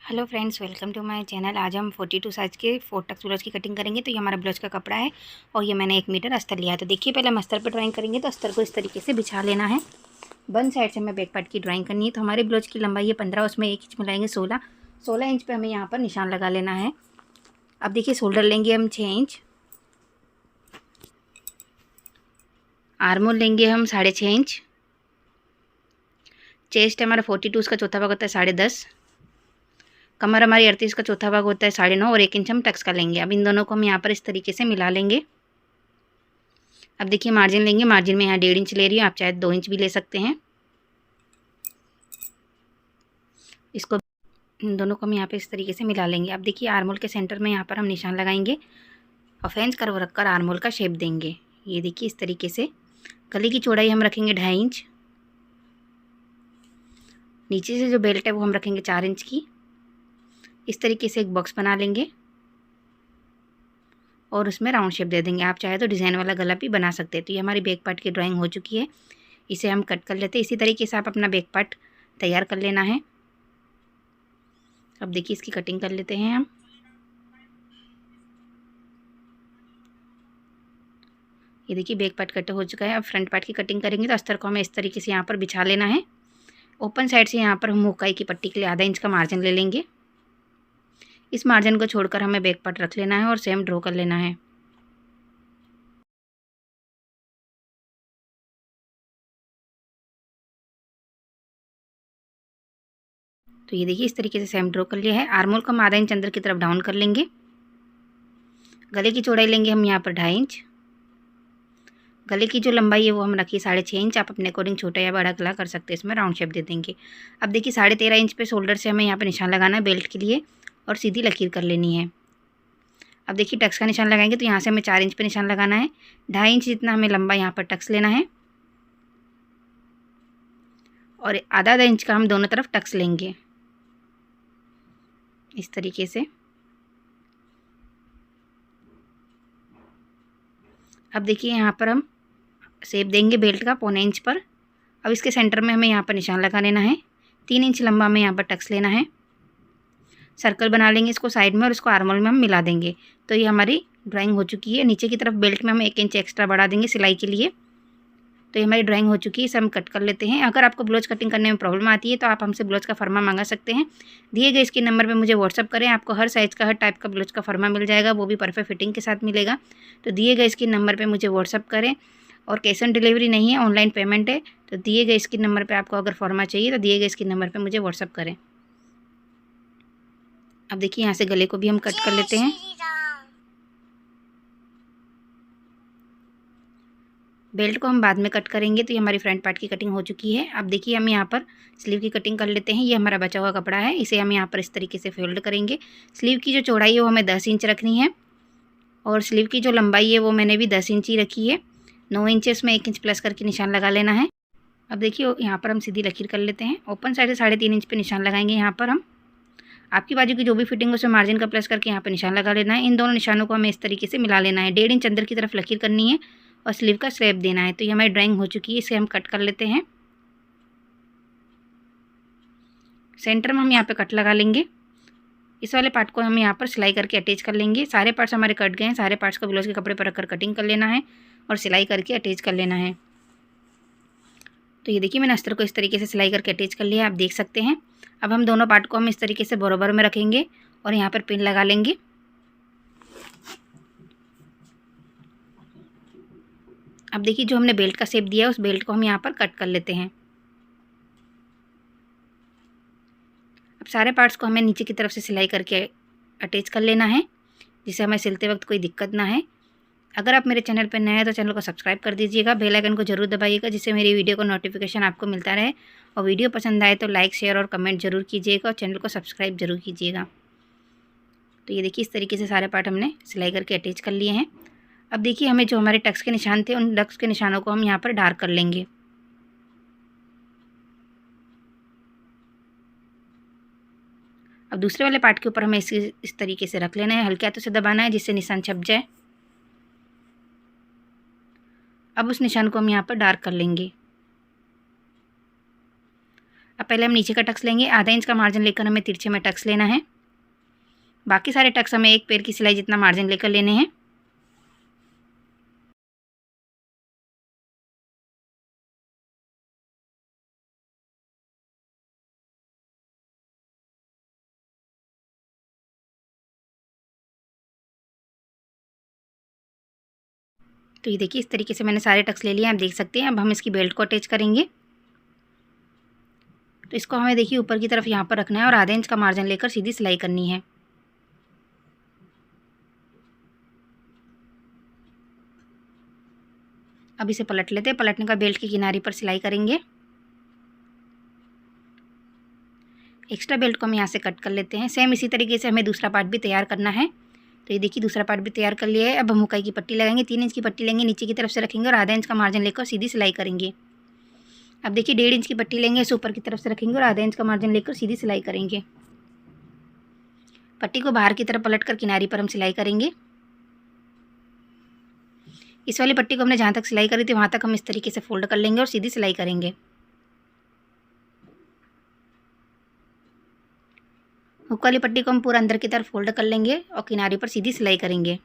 Hello friends, welcome to my channel. आज हम 42 size के 4 टक्स ब्लाउज की कटिंग करेंगे। तो ये हमारा ब्लाउज का कपड़ा है और ये मैंने 1 मीटर अस्तर लिया है। तो देखिए, पहले हम अस्तर पर ड्राइंग करेंगे। तो अस्तर को इस तरीके से बिछा लेना है। वन साइड से हमें बैक पार्ट की ड्राइंग करनी है। तो हमारे ब्लाउज की लंबाई है 15, उसमें 1 इंच मिलाएंगे 16 इंच पर हमें यहाँ पर निशान लगा लेना है। अब देखिए, शोल्डर लेंगे हम 6 इंच, आर्मोल लेंगे हम 6.5 इंच, चेस्ट हमारा 42, उसका चौथा भाग होता है 10.5, कमर हमारी 38 का चौथा भाग होता है 9.5 और 1 इंच हम टक्स का लेंगे। अब इन दोनों को हम यहाँ पर इस तरीके से मिला लेंगे। अब देखिए, मार्जिन लेंगे। मार्जिन में यहाँ 1.5 इंच ले रही हूँ, आप चाहे 2 इंच भी ले सकते हैं। इसको इन दोनों को हम यहाँ पे इस तरीके से मिला लेंगे। अब देखिए, आर्मोल के सेंटर में यहाँ पर हम निशान लगाएंगे और फ्रेंच कर्व रखकर आर्मोल का शेप देंगे। ये देखिए, इस तरीके से। गले की चौड़ाई हम रखेंगे 2.5 इंच। नीचे से जो बेल्ट है वो हम रखेंगे 4 इंच की। इस तरीके से एक बॉक्स बना लेंगे और उसमें राउंड शेप दे देंगे। आप चाहे तो डिज़ाइन वाला गला भी बना सकते हैं। तो ये हमारी बैक पार्ट की ड्राइंग हो चुकी है। इसे हम कट कर लेते हैं। इसी तरीके से आप अपना बैक पार्ट तैयार कर लेना है। अब देखिए, इसकी कटिंग कर लेते हैं हम। ये देखिए, बैक पार्ट कट हो चुका है। अब फ्रंट पार्ट की कटिंग करेंगे। तो अस्तर को हमें इस तरीके से यहाँ पर बिछा लेना है। ओपन साइड से यहाँ पर हम हुकाई की पट्टी के लिए आधा इंच का मार्जिन ले लेंगे। इस मार्जिन को छोड़कर हमें बैक पार्ट रख लेना है और सेम ड्रॉ कर लेना है। तो ये देखिए, इस तरीके से सेम ड्रॉ कर लिया है। आर्मोल को हम आधा इंच अंदर की तरफ डाउन कर लेंगे। गले की चौड़ाई लेंगे हम यहाँ पर 2.5 इंच। गले की जो लंबाई है वो हम रखिए 6.5 इंच। आप अपने अकॉर्डिंग छोटा या बड़ा गला कर सकते हैं। इसमें राउंड शेप दे देंगे। अब देखिए, 13.5 इंच पे शोल्डर से हमें यहाँ पर निशान लगाना है बेल्ट के लिए और सीधी लकीर कर लेनी है। अब देखिए, टक्स का निशान लगाएंगे। तो यहाँ से हमें 4 इंच पे निशान लगाना है। 2.5 इंच जितना हमें लंबा यहाँ पर टक्स लेना है और आधा इंच का हम दोनों तरफ टक्स लेंगे इस तरीके से। अब देखिए, यहाँ पर हम शेप देंगे बेल्ट का 1.25 इंच पर। अब इसके सेंटर में हमें यहाँ पर निशान लगा लेना है। 3 इंच लंबा हमें यहाँ पर टक्स लेना है। सर्कल बना लेंगे इसको साइड में और इसको आर्मोल में हम मिला देंगे। तो ये हमारी ड्राइंग हो चुकी है। नीचे की तरफ बेल्ट में हम 1 इंच एक्स्ट्रा बढ़ा देंगे सिलाई के लिए। तो ये हमारी ड्राइंग हो चुकी है। इसे हम कट कर लेते हैं। अगर आपको ब्लाउज कटिंग करने में प्रॉब्लम आती है तो आप हमसे ब्लाउज का फरमा मंगा सकते हैं। दिए गए इसके नंबर पे मुझे व्हाट्सअप करें। आपको हर साइज़ का हर टाइप का ब्लाउज का फरमा मिल जाएगा, वो भी परफेक्ट फिटिंग के साथ मिलेगा। तो दिए गए इसके नंबर पर मुझे व्हाट्सअप करें। और कैश ऑन डिलीवरी नहीं है, ऑनलाइन पेमेंट है। तो दिए गए इसके नंबर पर आपको अगर फरमा चाहिए तो दिए गए इसके नंबर पर मुझे व्हाट्सअप करें। अब देखिए, यहाँ से गले को भी हम कट कर लेते हैं। बेल्ट को हम बाद में कट करेंगे। तो ये हमारी फ्रंट पार्ट की कटिंग हो चुकी है। अब देखिए, हम यहाँ पर स्लीव की कटिंग कर लेते हैं। ये हमारा बचा हुआ कपड़ा है, इसे हम यहाँ पर इस तरीके से फोल्ड करेंगे। स्लीव की जो चौड़ाई है वो हमें 10 इंच रखनी है और स्लीव की जो लंबाई है वो मैंने भी 10 इंच ही रखी है। 9 इंचेस में 1 इंच प्लस करके निशान लगा लेना है। अब देखिए, यहाँ पर हम सीधी लकीर कर लेते हैं। ओपन साइड से 3.5 इंच पर निशान लगाएंगे। यहाँ पर हम आपकी बाजू की जो भी फिटिंग है उसमें मार्जिन का प्लस करके यहाँ पर निशान लगा लेना है। इन दोनों निशानों को हमें इस तरीके से मिला लेना है। 1.5 इंच अंदर की तरफ लकीर करनी है और स्लीव का स्लैब देना है। तो ये हमारी ड्राइंग हो चुकी है। इसे हम कट कर लेते हैं। सेंटर में हम यहाँ पे कट लगा लेंगे। इस वाले पार्ट को हम यहाँ पर सिलाई करके अटैच कर लेंगे। सारे पार्ट्स हमारे कट गए हैं। सारे पार्ट्स को ब्लाउज के कपड़े पर रखकर कटिंग कर लेना है और सिलाई करके अटैच कर लेना है। तो ये देखिए, मैंने अस्तर को इस तरीके से सिलाई करके अटैच कर लिया, आप देख सकते हैं। अब हम दोनों पार्ट को हम इस तरीके से बराबर में रखेंगे और यहाँ पर पिन लगा लेंगे। अब देखिए, जो हमने बेल्ट का शेप दिया है उस बेल्ट को हम यहाँ पर कट कर लेते हैं। अब सारे पार्ट्स को हमें नीचे की तरफ से सिलाई करके अटैच कर लेना है, जिससे हमें सिलते वक्त कोई दिक्कत ना है। अगर आप मेरे चैनल पर नए हैं तो चैनल को सब्सक्राइब कर दीजिएगा। बेल आइकन को जरूर दबाइएगा, जिससे मेरी वीडियो को नोटिफिकेशन आपको मिलता रहे। और वीडियो पसंद आए तो लाइक, शेयर और कमेंट जरूर कीजिएगा और चैनल को सब्सक्राइब जरूर कीजिएगा। तो ये देखिए, इस तरीके से सारे पार्ट हमने सिलाई करके अटैच कर लिए हैं। अब देखिए, हमें जो हमारे टक्स के निशान थे उन टक्स के निशानों को हम यहाँ पर डार्क कर लेंगे। अब दूसरे वाले पार्ट के ऊपर हमें इस तरीके से रख लेना है। हल्के हाथों से दबाना है जिससे निशान छप जाए। अब उस निशान को हम यहाँ पर डार्क कर लेंगे। अब पहले हम नीचे का टक्स लेंगे, आधा इंच का मार्जिन लेकर हमें तिरछे में टक्स लेना है। बाकी सारे टक्स हमें एक पैर की सिलाई जितना मार्जिन लेकर लेने हैं। तो ये देखिए इस तरीके से मैंने सारे टक्स ले लिए, आप देख सकते हैं। अब हम इसकी बेल्ट को अटैच करेंगे। तो इसको हमें देखिए ऊपर की तरफ यहाँ पर रखना है और आधे इंच का मार्जिन लेकर सीधी सिलाई करनी है। अब इसे पलट लेते हैं। पलटने का बेल्ट की किनारे पर सिलाई करेंगे। एक्स्ट्रा बेल्ट को हम यहाँ से कट कर लेते हैं। सेम इसी तरीके से हमें दूसरा पार्ट भी तैयार करना है। तो ये देखिए दूसरा पार्ट भी तैयार कर लिया है। अब हम हुकाई की पट्टी लगाएंगे। 3 इंच की पट्टी लेंगे, नीचे की तरफ से रखेंगे और आधा इंच का मार्जिन लेकर सीधी सिलाई करेंगे। अब देखिए 1.5 इंच की पट्टी लेंगे, इसे ऊपर की तरफ से रखेंगे और आधा इंच का मार्जिन लेकर सीधी सिलाई करेंगे। पट्टी को बाहर की तरफ पलट कर किनारी पर हम सिलाई करेंगे। इस वाली पट्टी को हमने जहाँ तक सिलाई करी थी वहाँ तक हम इस तरीके से फोल्ड कर लेंगे और सीधी सिलाई करेंगे। हुक वाली पट्टी को हम पूरा अंदर की तरफ फोल्ड कर लेंगे और किनारे पर सीधी सिलाई करेंगे।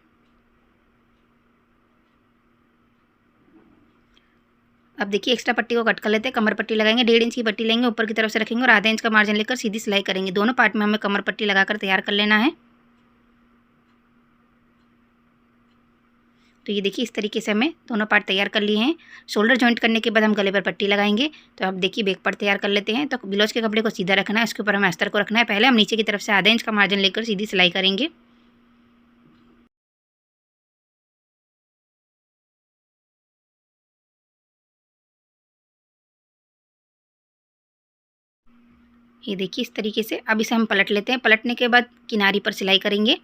अब देखिए एक्स्ट्रा पट्टी को कट कर लेते हैं। कमर पट्टी लगाएंगे, 1.5 इंच की पट्टी लेंगे, ऊपर की तरफ से रखेंगे और आधा इंच का मार्जिन लेकर सीधी सिलाई करेंगे। दोनों पार्ट में हमें कमर पट्टी लगाकर तैयार कर लेना है। तो ये देखिए इस तरीके से हमें दोनों पार्ट तैयार कर लिए हैं। शोल्डर जॉइंट करने के बाद हम गले पर पट्टी लगाएंगे। तो अब देखिए बैक पार्ट तैयार कर लेते हैं। तो ब्लाउज के कपड़े को सीधा रखना है, इसके ऊपर हमें अस्तर को रखना है। पहले हम नीचे की तरफ से आधा इंच का मार्जिन लेकर सीधी सिलाई करेंगे। ये देखिए इस तरीके से। अब इसे हम पलट लेते हैं। पलटने के बाद किनारी पर सिलाई करेंगे।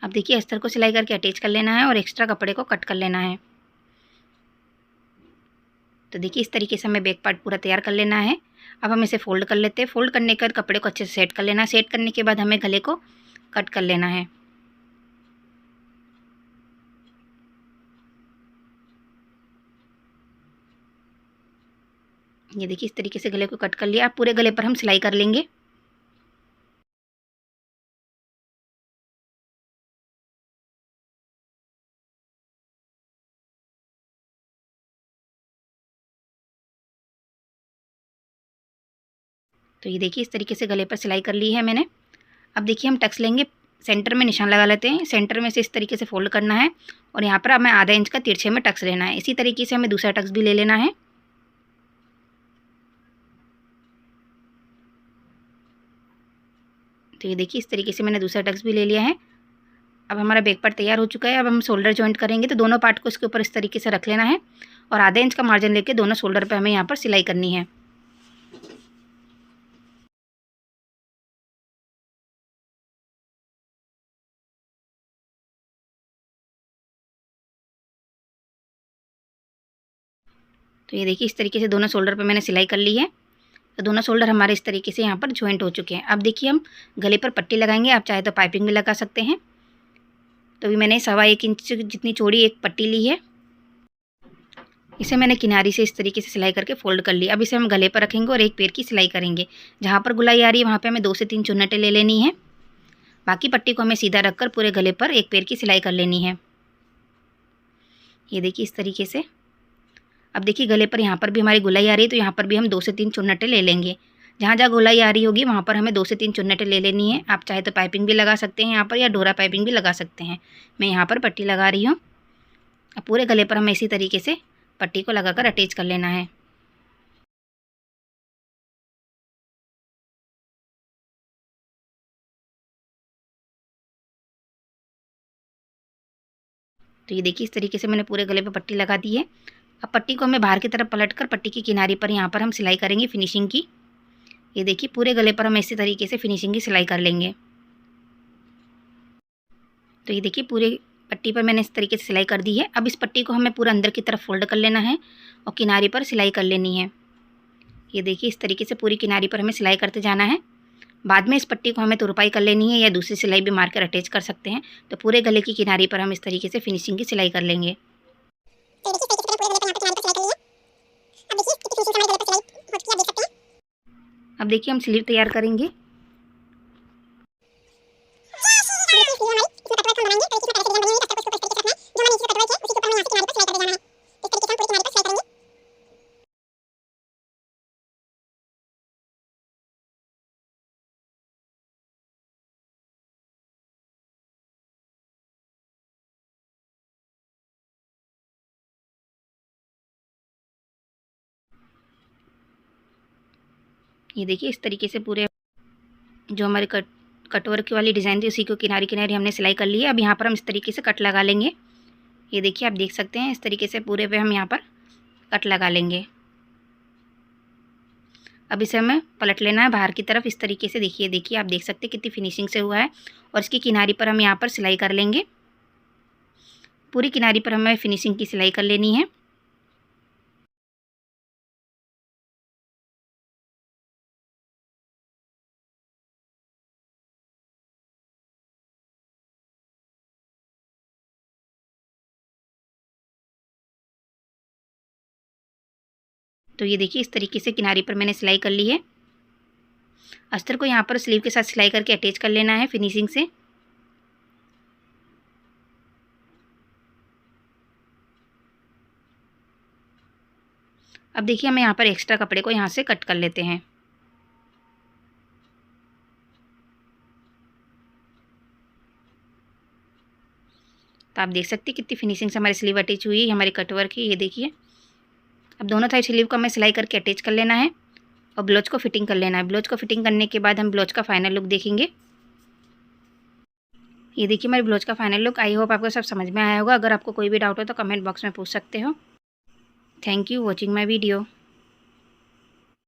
अब देखिए अस्तर को सिलाई करके अटैच कर लेना है और एक्स्ट्रा कपड़े को कट कर लेना है। तो देखिए इस तरीके से हमें बैक पार्ट पूरा तैयार कर लेना है। अब हम इसे फोल्ड कर लेते हैं। फोल्ड करने के बाद कपड़े को अच्छे से सेट कर लेना है। सेट करने के बाद हमें गले को कट कर लेना है। ये देखिए इस तरीके से गले को कट कर लिया। अब पूरे गले पर हम सिलाई कर लेंगे। तो ये देखिए इस तरीके से गले पर सिलाई कर ली है मैंने। अब देखिए हम टक्स लेंगे, सेंटर में निशान लगा लेते हैं। सेंटर में से इस तरीके से फोल्ड करना है और यहाँ पर हमें आधा इंच का तिरछे में टक्स लेना है। इसी तरीके से हमें दूसरा टक्स भी ले लेना है। तो ये देखिए इस तरीके से मैंने दूसरा टक्स भी ले लिया है। अब हमारा बैक पार्ट तैयार हो चुका है। अब हम शोल्डर जॉइंट करेंगे। तो दोनों पार्ट को इसके ऊपर इस तरीके से रख लेना है और आधा इंच का मार्जिन लेके दोनों शोल्डर पे हमें यहाँ पर सिलाई करनी है। तो ये देखिए इस तरीके से दोनों शोल्डर पे मैंने सिलाई कर ली है। तो दोनों शोल्डर हमारे इस तरीके से यहाँ पर ज्वाइंट हो चुके हैं। अब देखिए हम गले पर पट्टी लगाएंगे। आप चाहे तो पाइपिंग भी लगा सकते हैं। तो अभी मैंने 1.25 इंच जितनी चौड़ी एक पट्टी ली है। इसे मैंने किनारी से इस तरीके से सिलाई करके फोल्ड कर लिया। अब इसे हम गले पर रखेंगे और एक पैर की सिलाई करेंगे। जहाँ पर गुलाई आ रही है वहाँ पे हमें 2 से 3 चुन्नटें ले लेनी है। बाकी पट्टी को हमें सीधा रखकर पूरे गले पर एक पैर की सिलाई कर लेनी है। ये देखिए इस तरीके से। अब देखिए गले पर यहाँ पर भी हमारी गुलाई आ रही है, तो यहाँ पर भी हम 2 से 3 चुन्नटें ले लेंगे। जहाँ जहाँ गुलाई आ रही होगी वहाँ पर हमें 2 से 3 चुन्नटें ले लेनी है। आप चाहे तो पाइपिंग भी लगा सकते हैं यहाँ पर, या डोरा पाइपिंग भी लगा सकते हैं। मैं यहाँ पर पट्टी लगा रही हूँ। अब पूरे गले पर हमें इसी तरीके से पट्टी को लगाकर अटैच कर लेना है। तो ये देखिए इस तरीके से मैंने पूरे गले पर पट्टी लगा दी है। अब पट्टी को हमें बाहर की तरफ पलटकर पट्टी की किनारी पर यहाँ पर हम सिलाई करेंगे फिनिशिंग की। ये देखिए पूरे गले पर हम इसी तरीके से फिनिशिंग की सिलाई कर लेंगे। तो ये देखिए पूरे पट्टी पर मैंने इस तरीके से सिलाई कर दी है। अब इस पट्टी को हमें पूरा अंदर की तरफ फोल्ड कर लेना है और किनारे पर सिलाई कर लेनी है। ये देखिए इस तरीके से पूरी किनारी पर हमें सिलाई करते जाना है। बाद में इस पट्टी को हमें तुरपाई कर लेनी है या दूसरी सिलाई भी मारकर अटैच कर सकते हैं। तो पूरे गले की किनारी पर हम इस तरीके से फिनिशिंग की सिलाई कर लेंगे। अब देखिए हम स्लीव तैयार करेंगे। ये देखिए इस तरीके से पूरे जो हमारे कटवर्क वाली डिज़ाइन थी उसी को किनारे किनारे हमने सिलाई कर ली है। अब यहाँ पर हम इस तरीके से कट लगा लेंगे। ये देखिए आप देख सकते हैं इस तरीके से पूरे पे हम यहाँ पर कट लगा लेंगे। अब इसे हमें पलट लेना है बाहर की तरफ। इस तरीके से देखिए आप देख सकते हैं कितनी फिनिशिंग से हुआ है। और इसकी किनारी पर हम यहाँ पर सिलाई कर लेंगे। पूरी किनारी पर हमें फिनिशिंग की सिलाई कर लेनी है। तो ये देखिए इस तरीके से किनारी पर मैंने सिलाई कर ली है। अस्तर को यहाँ पर स्लीव के साथ सिलाई करके अटैच कर लेना है फिनिशिंग से। अब देखिए हमें यहाँ पर एक्स्ट्रा कपड़े को यहाँ से कट कर लेते हैं। तो आप देख सकते हैं कितनी फिनिशिंग से हमारी स्लीव अटैच हुई है। हमारी कटवर्क की ये देखिए। अब दोनों साइड स्लीव को हमें सिलाई करके अटैच कर लेना है और ब्लाउज को फिटिंग कर लेना है। ब्लाउज को फिटिंग करने के बाद हम ब्लाउज का फाइनल लुक देखेंगे। ये देखिए हमारे ब्लाउज का फाइनल लुक। आई होप आपको सब समझ में आया होगा। अगर आपको कोई भी डाउट हो तो कमेंट बॉक्स में पूछ सकते हो। Thank you watching my video.